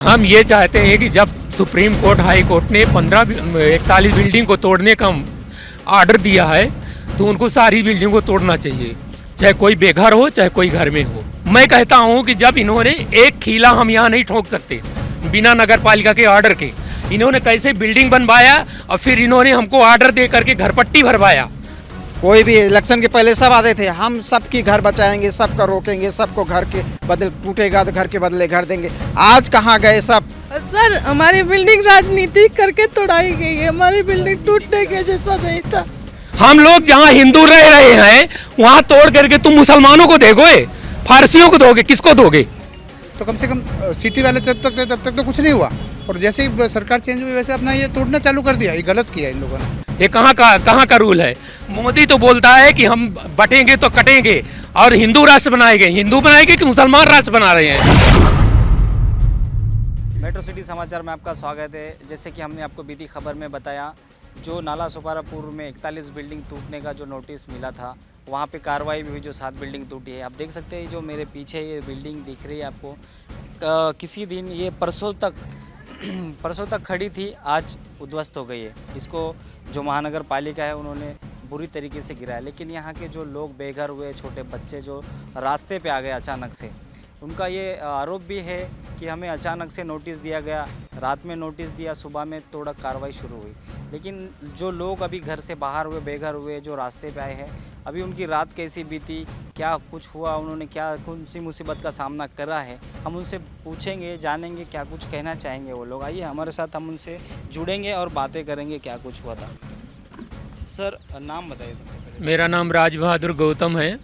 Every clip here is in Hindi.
हम ये चाहते हैं कि जब सुप्रीम कोर्ट हाई कोर्ट ने 41 बिल्डिंग को तोड़ने का आर्डर दिया है तो उनको सारी बिल्डिंग को तोड़ना चाहिए, चाहे कोई बेघर हो चाहे कोई घर में हो। मैं कहता हूँ कि जब इन्होंने एक खीला हम यहाँ नहीं ठोक सकते बिना नगर पालिका के ऑर्डर के। इन्होंने कैसे बिल्डिंग बनवाया और फिर इन्होंने हमको ऑर्डर दे करके घर पट्टी भरवाया। कोई भी इलेक्शन के पहले सब आते थे, हम सबकी घर बचाएंगे, सबका रोकेंगे, सबको घर के बदले टूटेगा तो घर के बदले घर देंगे। आज कहाँ गए सब? सर हमारी बिल्डिंग राजनीति करके तोड़ाई गई है, हमारी बिल्डिंग टूटने के जैसा नहीं था। हम लोग जहाँ हिंदू रह रहे हैं वहाँ तोड़ करके तुम मुसलमानों को दोगे, फारसियों को दोगे, किसको दोगे? तो कम से कम सिटी वाले जब तक तो कुछ नहीं हुआ, और जैसे ही सरकार चेंज हुई वैसे अपना ये तोड़ना चालू कर दिया। ये गलत किया इन लोगों ने। ये कहाँ का रूल है? मोदी तो बोलता है कि हम बटेंगे तो कटेंगे और हिंदू राष्ट्र बनाएंगे। हिंदू बनाएंगे कि मुसलमान राष्ट्र बना रहे हैं? मेट्रो सिटी समाचार में आपका स्वागत है। जैसे कि हमने आपको बीती खबर में बताया, जो नाला सुपारापुर में 41 बिल्डिंग टूटने का जो नोटिस मिला था, वहाँ पे कार्रवाई भी हुई, जो 7 बिल्डिंग टूटी है। आप देख सकते हैं जो मेरे पीछे ये बिल्डिंग दिख रही है आपको, किसी दिन ये परसों तक खड़ी थी, आज उद्ध्वस्त हो गई है। इसको जो महानगर पालिका है उन्होंने बुरी तरीके से गिराया, लेकिन यहाँ के जो लोग बेघर हुए, छोटे बच्चे जो रास्ते पे आ गए अचानक से, उनका ये आरोप भी है कि हमें अचानक से नोटिस दिया गया, रात में नोटिस दिया, सुबह में थोड़ा कार्रवाई शुरू हुई। लेकिन जो लोग अभी घर से बाहर हुए, बेघर हुए, जो रास्ते पे आए हैं, अभी उनकी रात कैसी बीती, क्या कुछ हुआ, उन्होंने क्या कौन सी मुसीबत का सामना करा है, हम उनसे पूछेंगे, जानेंगे क्या कुछ कहना चाहेंगे वो लोग। आइए हमारे साथ, हम उनसे जुड़ेंगे और बातें करेंगे क्या कुछ हुआ था। सर नाम बताइए सबसे पहले। मेरा नाम राज बहादुर गौतम है।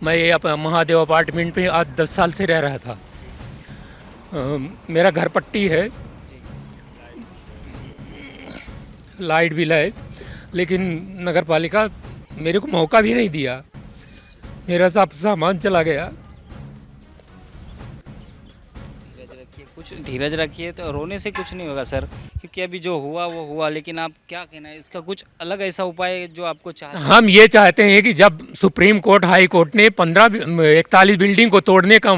मैं ये महादेव अपार्टमेंट पे आज 10 साल से रह रहा था। मेरा घर पट्टी है, लाइट बिल है, लेकिन नगर पालिका मेरे को मौका भी नहीं दिया। मेरा सब सामान चला गया। कुछ धीरज रखिए, तो रोने से कुछ नहीं होगा सर, क्योंकि अभी जो हुआ वो हुआ। लेकिन आप क्या कहना है, इसका कुछ अलग ऐसा उपाय है जो आपको चाहते हैं? हम ये चाहते हैं कि जब सुप्रीम कोर्ट हाई कोर्ट ने 41 बिल्डिंग को तोड़ने का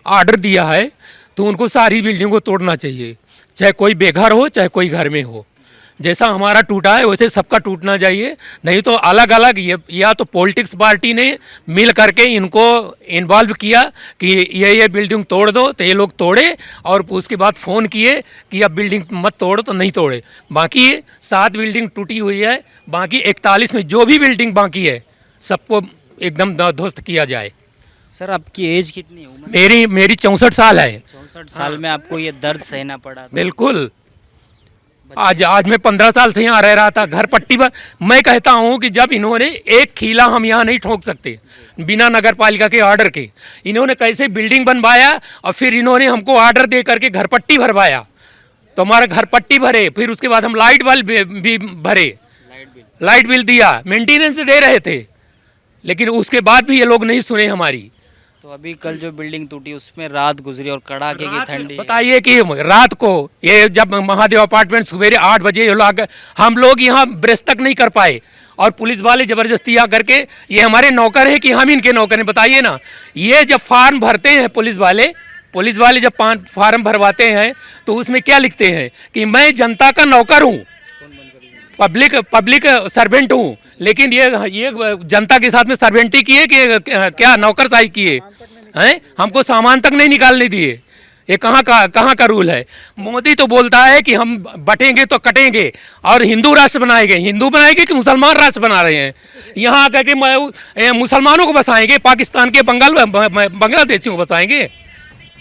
ऑर्डर दिया है तो उनको सारी बिल्डिंग को तोड़ना चाहिए, चाहे कोई बेघर हो चाहे कोई घर में हो। जैसा हमारा टूटा है वैसे सबका टूटना चाहिए, नहीं तो अलग अलग या तो पॉलिटिक्स पार्टी ने मिल करके इनको इन्वॉल्व किया कि ये बिल्डिंग तोड़ दो, तो ये लोग तोड़े और उसके बाद फ़ोन किए कि अब बिल्डिंग मत तोड़ो, तो नहीं तोड़े। बाकी 7 बिल्डिंग टूटी हुई है, बाकी 41 में जो भी बिल्डिंग बाकी है सबको एकदम ध्वस्त किया जाए। सर आपकी एज कितनी है? मेरी 64 साल है। 64 साल में आपको ये दर्द सहना पड़ा? बिल्कुल। आज मैं 15 साल से यहाँ रह रहा था, घर पट्टी पर। मैं कहता हूँ कि जब इन्होंने एक खीला हम यहाँ नहीं ठोक सकते बिना नगर पालिका के ऑर्डर के। इन्होंने कैसे बिल्डिंग बनवाया और फिर इन्होंने हमको ऑर्डर दे करके घर पट्टी भरवाया, तो हमारा घर पट्टी भरे, फिर उसके बाद हम लाइट बिल भी भरे, लाइट बिल दिया, मेंटेनेंस दे रहे थे, लेकिन उसके बाद भी ये लोग नहीं सुने हमारी। तो अभी कल जो बिल्डिंग टूटी उसमें रात गुजरी और कड़ाके की ठंडी। बताइए कि रात को ये जब महादेव अपार्टमेंट सवेरे 8 बजे हम लोग यहाँ ब्रश तक नहीं कर पाए और पुलिस वाले जबरदस्ती आकर के, ये हमारे नौकर हैं कि हम इनके नौकर हैं? बताइए ना। ये जब फॉर्म भरते हैं पुलिस वाले जब फॉर्म भरवाते हैं तो उसमें क्या लिखते हैं कि मैं जनता का नौकर हूँ, पब्लिक सर्वेंट हूँ, लेकिन ये जनता के साथ में सर्वेंटी किए कि क्या नौकरशाही किए हैं? हमको सामान तक नहीं निकालने दिए। ये कहाँ का रूल है? मोदी तो बोलता है कि हम बटेंगे तो कटेंगे और हिंदू राष्ट्र बनाएंगे। हिंदू बनाएंगे कि मुसलमान राष्ट्र बना रहे हैं? यहाँ आकर के मुसलमानों को बसाएंगे, पाकिस्तान के बांग्लादेशियों को बसाएंगे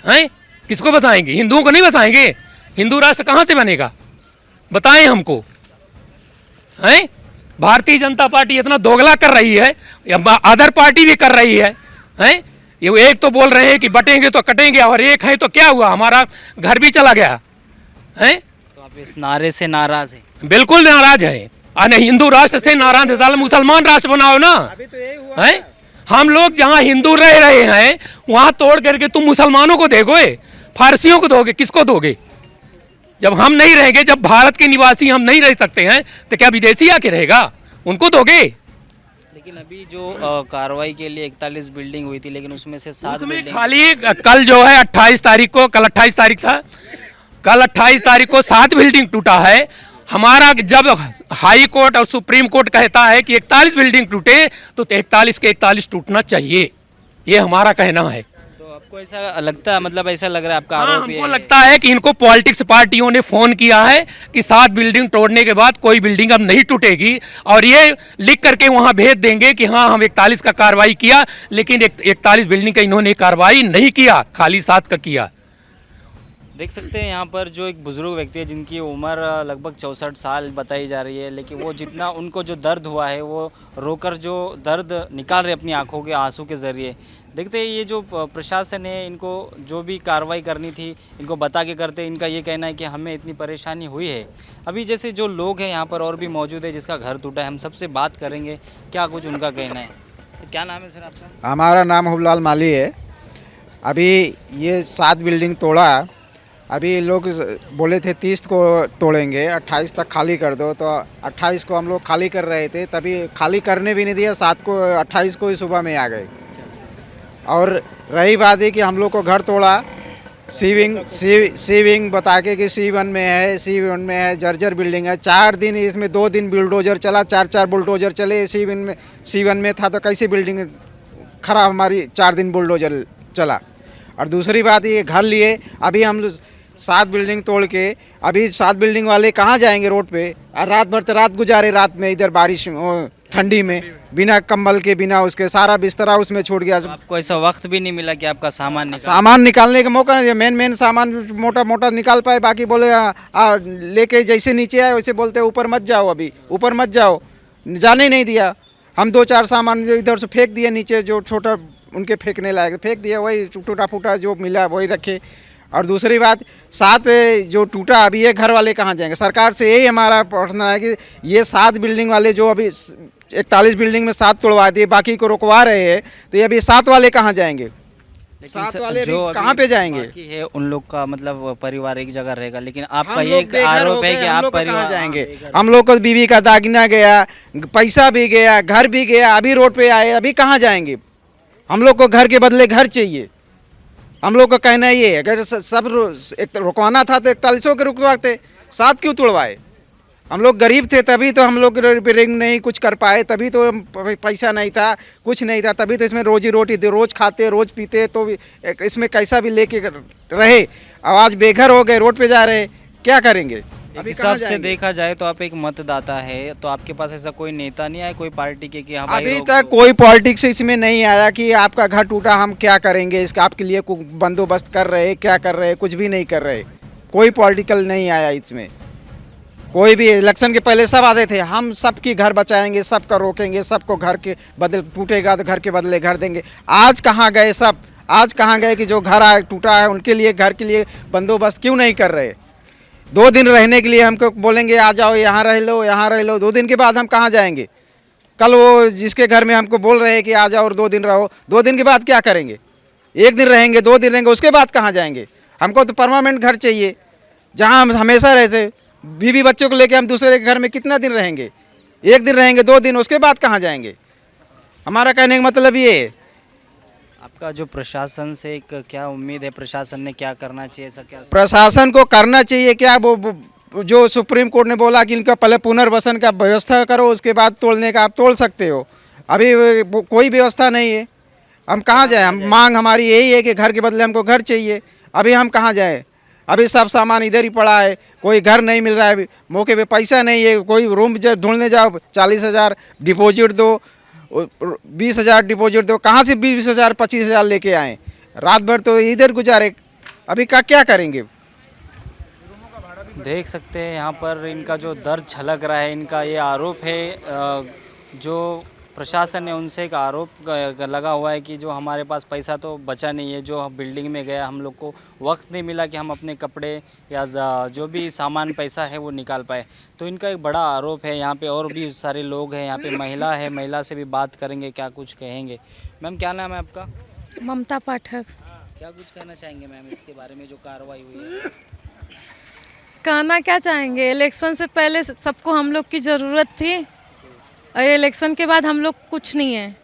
हैं? किसको बसाएंगे? हिंदुओं को नहीं बसाएंगे। हिंदू राष्ट्र कहाँ से बनेगा? बताएं हमको हैं? भारतीय जनता पार्टी इतना दोगला कर रही है, अदर पार्टी भी कर रही है हैं? ये एक तो बोल रहे हैं कि बटेंगे तो कटेंगे, और एक है तो क्या हुआ, हमारा घर भी चला गया हैं? तो आप इस नारे से नाराज हैं? बिल्कुल नाराज है। अरे हिंदू राष्ट्र से नाराज है, साला मुसलमान राष्ट्र बनाओ ना। अभी तो यही हुआ हैं? हम लोग जहाँ हिंदू रह रहे हैं वहाँ तोड़ करके तुम मुसलमानों को दोगे, फारसियों को दोगे, किसको दोगे? जब हम नहीं रहेंगे, जब भारत के निवासी हम नहीं रह सकते हैं, तो क्या विदेशी आके रहेगा? उनको दोगे? लेकिन अभी जो कार्रवाई के लिए 41 बिल्डिंग हुई थी, लेकिन उसमें से 7 बिल्डिंग खाली कल जो है 28 तारीख को, कल 28 तारीख था, कल 28 तारीख को 7 बिल्डिंग टूटा है। हमारा जब हाई कोर्ट और सुप्रीम कोर्ट कहता है कि 41 बिल्डिंग टूटे तो 41 के 41 टूटना चाहिए, ये हमारा कहना है। तो आपको ऐसा लगता है, मतलब ऐसा लग रहा है आपका हाँ, आरोप ये हमको है? लगता है कि इनको पॉलिटिक्स पार्टियों ने फोन किया है कि 7 बिल्डिंग तोड़ने के बाद कोई बिल्डिंग अब नहीं टूटेगी, और ये लिख करके वहां भेज देंगे कि हाँ हम 41 का कार्रवाई किया, लेकिन 41 बिल्डिंग का इन्होंने कार्रवाई नहीं किया, खाली 7 का किया। देख सकते हैं यहाँ पर जो एक बुजुर्ग व्यक्ति है जिनकी उम्र लगभग 64 साल बताई जा रही है, लेकिन वो जितना उनको जो दर्द हुआ है वो रोकर जो दर्द निकाल रहे अपनी आंखों के आंसू के ज़रिए। देखते हैं ये जो प्रशासन है, इनको जो भी कार्रवाई करनी थी इनको बता के करते। इनका ये कहना है कि हमें इतनी परेशानी हुई है। अभी जैसे जो लोग हैं यहाँ पर और भी मौजूद है जिसका घर टूटा है, हम सबसे बात करेंगे क्या कुछ उनका कहना है। तो क्या नाम है सर आपका? हमारा नाम हुबलाल माली है। अभी ये 7 बिल्डिंग तोड़ा, अभी लोग बोले थे 30 को तोड़ेंगे, 28 तक खाली कर दो, तो 28 को हम लोग खाली कर रहे थे, तभी खाली करने भी नहीं दिया, 7 को 28 को ही सुबह में आ गए। और रही बात है कि हम लोग को घर तोड़ा, सी विंग बता के कि C1 में है, C1 में है, जर्जर बिल्डिंग है। 4 दिन इसमें 2 दिन बुलडोजर चला, 4 बुलडोजर चले। C1 में था तो कैसे बिल्डिंग खराब हमारी 4 दिन बुलडोजर चला। और दूसरी बात ये घर लिए, अभी हम 7 बिल्डिंग तोड़ के, अभी 7 बिल्डिंग वाले कहाँ जाएंगे रोड पे? और रात भर तो रात गुजारे, रात में इधर बारिश ठंडी में, बिना कंबल के, बिना उसके, सारा बिस्तरा उसमें छूट गया। तो आपको ऐसा वक्त भी नहीं मिला कि आपका सामान निकालने का मौका नहीं दिया। मेन सामान मोटा मोटा निकाल पाए, बाकी बोले लेके जैसे नीचे आए वैसे बोलते ऊपर मत जाओ, अभी ऊपर मत जाओ, जाने नहीं दिया। हम 2-4 सामान जो इधर से फेंक दिए नीचे, जो छोटा उनके फेंकने लायक फेंक दिया, वही टूटा फूटा जो मिला वही रखे। और दूसरी बात 7 जो टूटा, अभी ये घर वाले कहाँ जाएंगे? सरकार से यही हमारा प्रार्थना है कि ये 7 बिल्डिंग वाले जो अभी 41 बिल्डिंग में 7 तोड़वा दिए, बाकी को रुकवा रहे हैं, तो ये अभी 7 वाले कहाँ जाएंगे? 7 वाले जो कहाँ पे जाएंगे? बाकी है उन लोग का मतलब परिवार एक जगह रहेगा, लेकिन आपका ये एक आरोप है कि आप परिवार जाएंगे। हम लोग को बीवी का दागिना गया, पैसा भी गया, घर भी गया, अभी रोड पे आए, अभी कहाँ जाएंगे? हम लोग को घर के बदले घर चाहिए। हम लोग का कहना ये है, अगर सब एक रुकवाना था तो 41 के रुकवाते, 7 क्यों तोड़वाए? हम लोग गरीब थे तभी तो हम लोग रिपेयरिंग नहीं कुछ कर पाए, तभी तो पैसा नहीं था, कुछ नहीं था, तभी तो इसमें रोजी रोटी रोज़ खाते रोज़ पीते, तो इसमें कैसा भी लेके रहे। अब आज बेघर हो गए, रोड पे जा रहे, क्या करेंगे? एक हिसाब से देखा जाए तो आप एक मतदाता है, तो आपके पास ऐसा कोई नेता नहीं आया, कोई पार्टी के कि हाँ अभी तक कोई पॉलिटिक्स इसमें नहीं आया कि आपका घर टूटा हम क्या करेंगे, इसका आपके लिए बंदोबस्त कर रहे, क्या कर रहे, कुछ भी नहीं कर रहे। कोई पॉलिटिकल नहीं आया इसमें। कोई भी इलेक्शन के पहले सब आते थे, हम सबकी घर बचाएंगे, सबका रोकेंगे, सबको घर के बदले टूटेगा तो घर के बदले घर देंगे। आज कहाँ गए सब? आज कहाँ गए कि जो घर टूटा है उनके लिए, घर के लिए बंदोबस्त क्यों नहीं कर रहे? 2 दिन रहने के लिए हमको बोलेंगे आ जाओ यहाँ रह लो, यहाँ रह लो, 2 दिन के बाद हम कहाँ जाएंगे? कल वो जिसके घर में हमको बोल रहे हैं कि आ जाओ और 2 दिन रहो, 2 दिन के बाद क्या करेंगे? 1 दिन रहेंगे, 2 दिन रहेंगे, उसके बाद कहाँ जाएंगे? हमको तो परमानेंट घर चाहिए जहाँ हम हमेशा रहते। बीवी बच्चों को लेके हम दूसरे के घर में कितना दिन रहेंगे? 1 दिन रहेंगे, 2 दिन, उसके बाद कहाँ जाएंगे? हमारा कहने का मतलब ये है। आपका जो प्रशासन से एक क्या उम्मीद है, प्रशासन ने क्या करना चाहिए, ऐसा क्या? प्रशासन को करना चाहिए क्या, वो जो सुप्रीम कोर्ट ने बोला कि इनका पहले पुनर्वसन का व्यवस्था करो, उसके बाद तोड़ने का आप तोड़ सकते हो। अभी कोई व्यवस्था नहीं है, हम कहाँ जाए? हम मांग हमारी यही है कि घर के बदले हमको घर चाहिए। अभी हम कहाँ जाए? अभी सब सामान इधर ही पड़ा है, कोई घर नहीं मिल रहा है, मौके पे पैसा नहीं है, कोई रूम ढूंढने जाओ 40,000 डिपॉजिट दो, 20,000 डिपॉजिट दो, कहाँ से 20,000 25,000 लेके आए? रात भर तो इधर गुजारे, अभी का क्या करेंगे? देख सकते हैं यहाँ पर इनका जो दर्द छलक रहा है, इनका ये आरोप है। जो प्रशासन ने उनसे एक आरोप लगा हुआ है कि जो हमारे पास पैसा तो बचा नहीं है, जो बिल्डिंग में गया हम लोग को वक्त नहीं मिला कि हम अपने कपड़े या जो भी सामान पैसा है वो निकाल पाए। तो इनका एक बड़ा आरोप है। यहाँ पे और भी सारे लोग हैं, यहाँ पे महिला है, महिला से भी बात करेंगे, क्या कुछ कहेंगे। मैम क्या नाम है आपका? ममता पाठक। क्या कुछ कहना चाहेंगे मैम इसके बारे में जो कार्रवाई हुई है? कहना क्या चाहेंगे, इलेक्शन से पहले सबको हम लोग की ज़रूरत थी और इलेक्शन के बाद हम लोग कुछ नहीं है।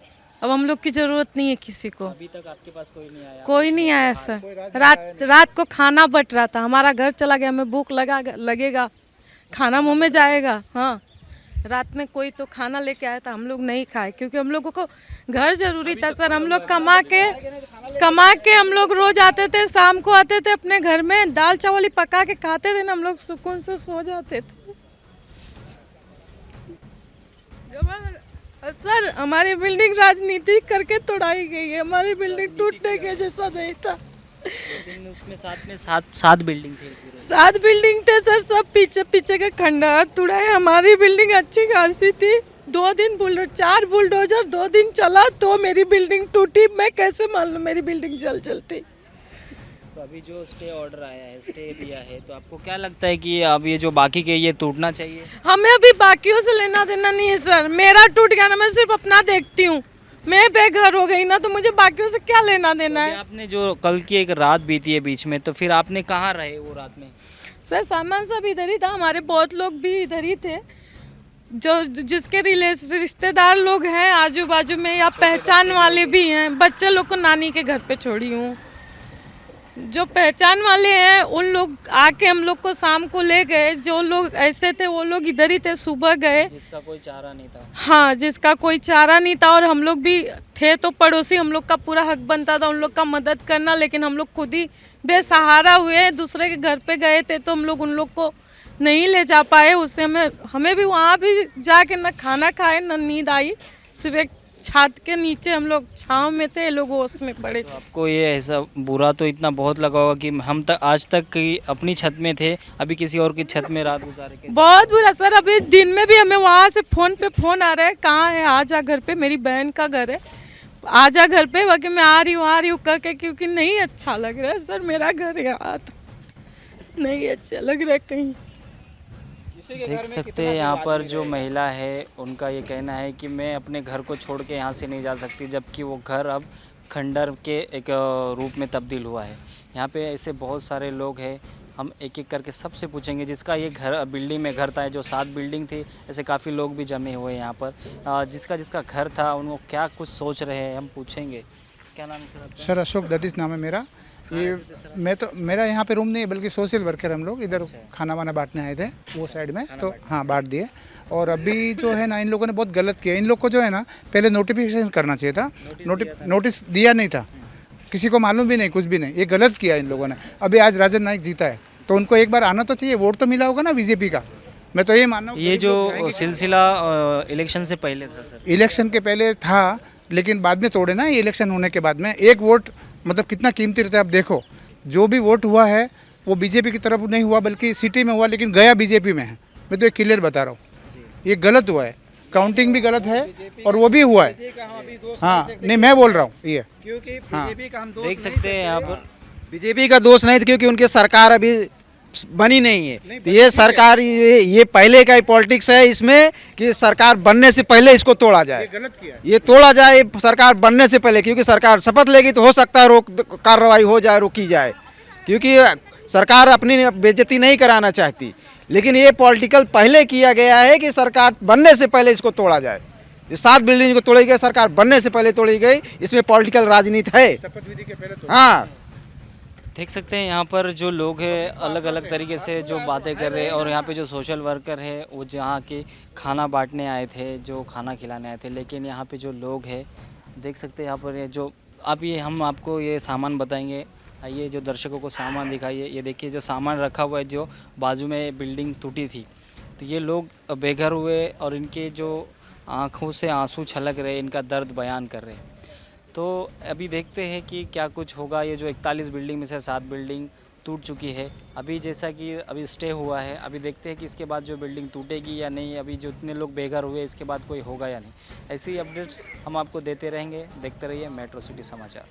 अब हम लोग की ज़रूरत नहीं है किसी को। अभी तक आपके पास कोई नहीं आया? कोई नहीं आया सर। रात को खाना बट रहा था, हमारा घर चला गया, हमें भूख लगेगा, खाना मुंह में जाएगा। हाँ, रात में कोई तो खाना लेके आया था, हम लोग नहीं खाए क्योंकि हम लोगों को घर जरूरी था सर। हम लोग कमा के हम लोग रोज आते थे, शाम को आते थे अपने घर में, दाल चावल ही पका के खाते थे ना, हम लोग सुकून से सो जाते थे। सर हमारी बिल्डिंग राजनीति करके तोड़ाई गई है, हमारी बिल्डिंग टूटने के जैसा नहीं था। लेकिन उसमें साथ में सात बिल्डिंग थी पूरे। 7 बिल्डिंग थे सर, सब पीछे पीछे के खंडहर तुड़ाए। हमारी बिल्डिंग अच्छी खासी थी, 4 बुलडोजर 2 दिन चला तो मेरी बिल्डिंग टूटी। मैं कैसे मान लूँ मेरी बिल्डिंग चलती। तो अभी जो स्टे ऑर्डर आया है, स्टे दिया है, तो आपको क्या लगता है कि अब ये जो बाकी के ये टूटना चाहिए? हमें अभी बाकियों से लेना देना नहीं है सर। मेरा टूट गया ना, मैं सिर्फ अपना देखती हूँ। मैं बेघर हो गई ना, तो मुझे बाकियों से क्या लेना देना अभी है। आपने जो कल की एक रात बीती है बीच में, तो फिर आपने कहाँ रहे वो रात में? सर सामान सब इधर ही था, हमारे बहुत लोग भी इधर ही थे, जो जिसके रिश्तेदार लोग हैं आजू बाजू में या पहचान वाले भी हैं। बच्चे लोग को नानी के घर पे छोड़ी हूँ। जो पहचान वाले हैं उन लोग आके हम लोग को शाम को ले गए। जो लोग ऐसे थे वो लोग इधर ही थे, सुबह गए। जिसका कोई चारा नहीं था। हाँ, जिसका कोई चारा नहीं था। और हम लोग भी थे तो पड़ोसी, हम लोग का पूरा हक बनता था उन लोग का मदद करना, लेकिन हम लोग खुद ही बेसहारा हुए। दूसरे के घर पे गए थे तो हम लोग उन लोग को नहीं ले जा पाए। उससे हमें भी वहाँ भी जाके न खाना खाए न नींद आई। सिर्फ एक छत के नीचे हम लोग छाँव में थे, लोग ओस में पड़े। तो आपको ये ऐसा बुरा तो इतना बहुत लगा होगा कि हम तक आज तक की अपनी छत में थे, अभी किसी और की छत में रात गुजारे के। बहुत बुरा सर। अभी दिन में भी हमें वहाँ से फोन आ रहा है, कहाँ है, आ जा घर पे, मेरी बहन का घर है, आ जा घर पे। बाकी मैं आ रही हूँ करके, क्योंकि नहीं अच्छा लग रहा है सर। मेरा घर यहाँ नहीं अच्छा लग रहा है कहीं। देख सकते हैं यहाँ पर जो महिला है उनका ये कहना है कि मैं अपने घर को छोड़ के यहाँ से नहीं जा सकती, जबकि वो घर अब खंडर के एक रूप में तब्दील हुआ है। यहाँ पे ऐसे बहुत सारे लोग हैं, हम एक एक करके सबसे पूछेंगे जिसका ये घर बिल्डिंग में घर था, जो 7 बिल्डिंग थी, ऐसे काफ़ी लोग भी जमे हुए हैं यहाँ पर। जिसका घर था उनको क्या कुछ सोच रहे हैं हम पूछेंगे। क्या नाम है सर आपका? सर अशोक ददीस नाम है मेरा। ये मेरा यहाँ पे रूम नहीं है, बल्कि सोशल वर्कर हम लोग इधर खाना वाना बांटने आए थे वो साइड में, तो हाँ बांट दिए। और अभी जो है ना इन लोगों ने बहुत गलत किया। इन लोग को जो है ना पहले नोटिफिकेशन करना चाहिए था, नोटिस दिया नहीं था, किसी को मालूम भी नहीं, कुछ भी नहीं। ये गलत किया इन लोगों ने। अभी आज राजन नाइक जीता है तो उनको एक बार आना तो चाहिए, वोट तो मिला होगा ना बीजेपी का। मैं तो ये मानना हूँ। ये जो सिलसिला इलेक्शन से पहले था सर? इलेक्शन के पहले था, लेकिन बाद में तोड़े ना ये इलेक्शन होने के बाद में। एक वोट मतलब कितना कीमती रहता है। अब देखो जो भी वोट हुआ है वो बीजेपी की तरफ नहीं हुआ, बल्कि सिटी में हुआ, लेकिन गया बीजेपी में है। मैं तो ये क्लियर बता रहा हूँ, ये गलत हुआ है। काउंटिंग भी गलत है और वो भी हुआ है। हाँ नहीं, मैं बोल रहा हूँ ये, क्योंकि हाँ। बीजेपी का हम दोष देख सकते हैं यहाँ पर बीजेपी का दोष नहीं था, क्योंकि उनकी सरकार अभी बनी नहीं है। तो ये सरकार ये पहले का ही पॉलिटिक्स है इसमें कि सरकार बनने से पहले इसको तोड़ा जाए। गलत किया। ये तोड़ा जाए सरकार बनने से पहले, क्योंकि सरकार शपथ लेगी तो हो सकता है कार्रवाई हो जाए, रोकी जाए, क्योंकि सरकार अपनी बेइज्जती नहीं कराना चाहती। लेकिन ये पॉलिटिकल पहले किया गया है कि सरकार बनने से पहले इसको तोड़ा जाए। ये 7 बिल्डिंग को तोड़ी गई, सरकार बनने से पहले तोड़ी गई। इसमें पॉलिटिकल राजनीति है। शपथ विधि के पहले हाँ, देख सकते हैं यहाँ पर जो लोग हैं अलग अलग तरीके से जो बातें कर रहे हैं। और यहाँ पे जो सोशल वर्कर है वो जहाँ के खाना बांटने आए थे, जो खाना खिलाने आए थे। लेकिन यहाँ पे जो लोग हैं देख सकते हैं यहाँ पर ये जो अब ये हम आपको ये सामान बताएंगे। आइए जो दर्शकों को सामान दिखाइए। ये देखिए जो सामान रखा हुआ है, जो बाजू में बिल्डिंग टूटी थी, तो ये लोग बेघर हुए और इनके जो आँखों से आंसू छलक रहे, इनका दर्द बयान कर रहे हैं। तो अभी देखते हैं कि क्या कुछ होगा। ये जो 41 बिल्डिंग में से 7 बिल्डिंग टूट चुकी है। अभी जैसा कि अभी स्टे हुआ है, अभी देखते हैं कि इसके बाद जो बिल्डिंग टूटेगी या नहीं, अभी जो इतने लोग बेघर हुए इसके बाद कोई होगा या नहीं। ऐसी अपडेट्स हम आपको देते रहेंगे। देखते रहिए मेट्रो सिटी समाचार।